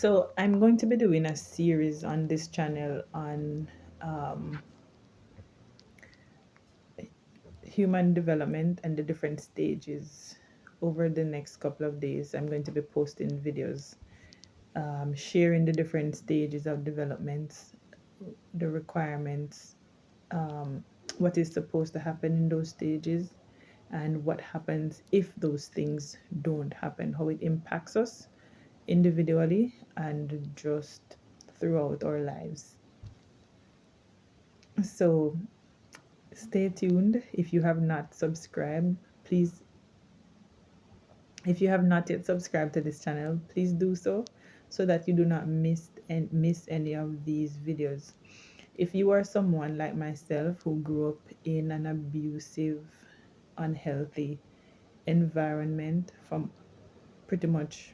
So I'm going to be doing a series on this channel on um, human development and the different stages. Over the next couple of days, I'm going to be posting videos, sharing the different stages of developments, the requirements, um, what is supposed to happen in those stages, and what happens if those things don't happen, how it impacts us individually and just throughout our lives. So stay tuned. If you have not subscribed, please, if you have not yet subscribed to this channel, please do so that you do not miss any of these videos. If you are someone like myself who grew up in an abusive, unhealthy environment from pretty much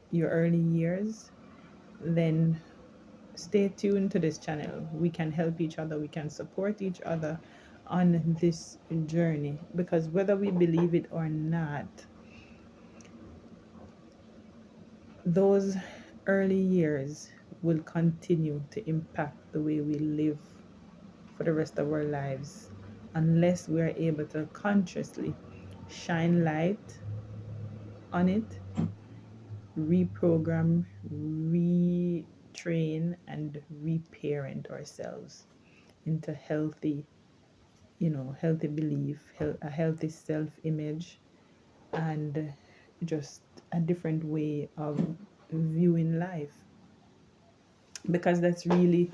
your early years, then stay tuned to this channel. We can help each other, we can support each other on this journey, because whether we believe it or not, those early years will continue to impact the way we live for the rest of our lives unless we are able to consciously shine light on it, reprogram, retrain, and reparent ourselves into healthy, healthy belief, a healthy self image, and just a different way of viewing life. Because that's really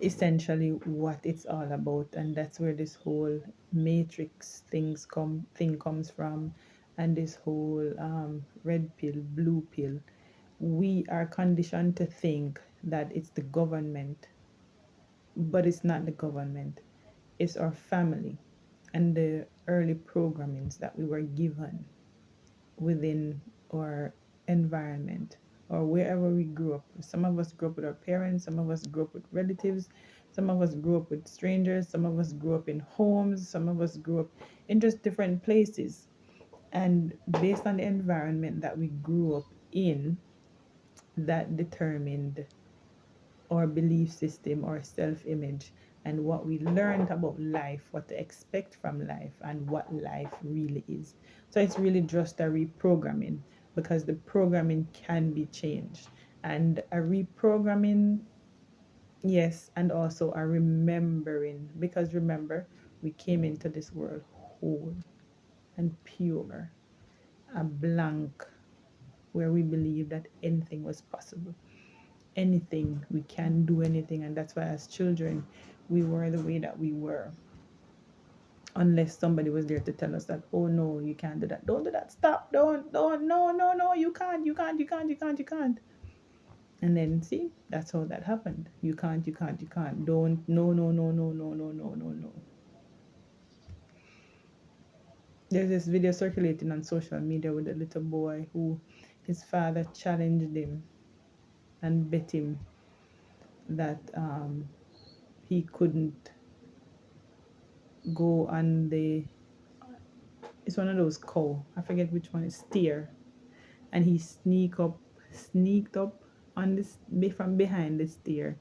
essentially what it's all about, and that's where this whole matrix thing comes from, and this whole red pill, blue pill. We are conditioned to think that it's the government, but it's not the government. It's our family and the early programmings that we were given within our environment or wherever we grew up. Some of us grew up with our parents, some of us grew up with relatives, some of us grew up with strangers, some of us grew up in homes, some of us grew up in just different places. And based on the environment that we grew up in, that determined our belief system, our self image, and what we learned about life, what to expect from life, and what life really is. So it's really just a reprogramming, because the programming can be changed. And a reprogramming, yes, and also a remembering, because remember, we came into this world whole and pure, a blank, where we believe that anything was possible, anything, we can do anything. And that's why as children we were the way that we were, unless somebody was there to tell us that, oh no, you can't do that, don't do that, stop, don't, no, no, no, you can't, you can't. And then see, that's how that happened. You can't, don't, no, no, no, no, no, no, no, no, no. There's this video circulating on social media with a little boy who his father challenged him and bet him that he couldn't go on the, it's one of those cow, I forget which one, is steer, and he sneaked up on this from behind the steer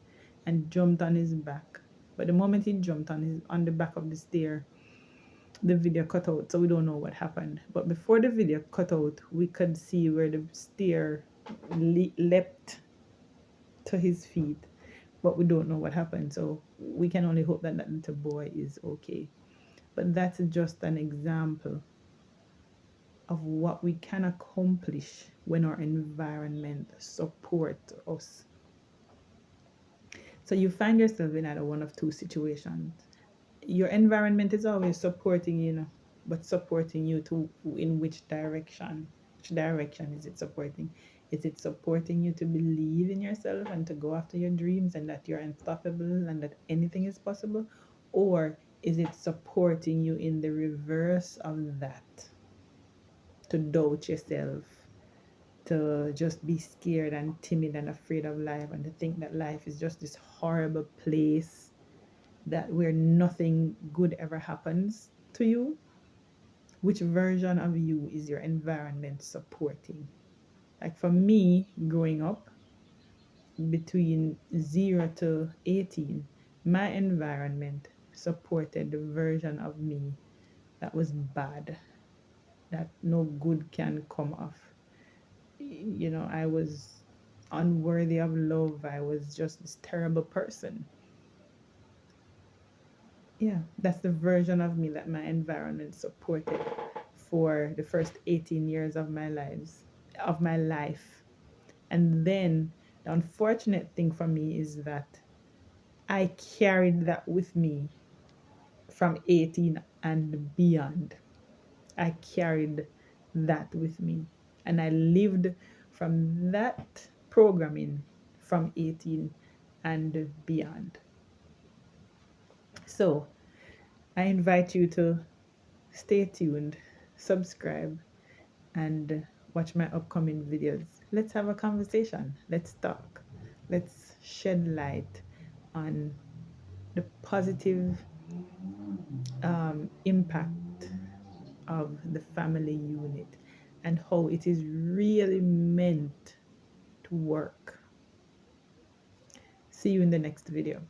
and jumped on his back. But the moment he jumped on the back of the steer, the video cut out, so we don't know what happened. But before the video cut out, we could see where the steer leapt to his feet, but we don't know what happened. So we can only hope that that little boy is okay. But that's just an example of what we can accomplish when our environment supports us. So you find yourself in either one of two situations. Your environment is always supporting you, but supporting you to in which direction? Which direction is it supporting? Is it supporting you to believe in yourself and to go after your dreams and that you're unstoppable and that anything is possible? Or is it supporting you in the reverse of that? To doubt yourself, to just be scared and timid and afraid of life, and to think that life is just this horrible place that where nothing good ever happens to you. Which version of you is your environment supporting? Like for me, growing up, between 0 to 18, my environment supported the version of me that was bad, that no good can come of. I was unworthy of love. I was just this terrible person. Yeah, that's the version of me that my environment supported for the first 18 years of my life. And then the unfortunate thing for me is that I carried that with me from 18 and beyond. I carried that with me. And I lived from that programming from 18 and beyond. So I invite you to stay tuned, subscribe, and watch my upcoming videos. Let's have a conversation. Let's talk. Let's shed light on the positive impact of the family unit and how it is really meant to work. See you in the next video.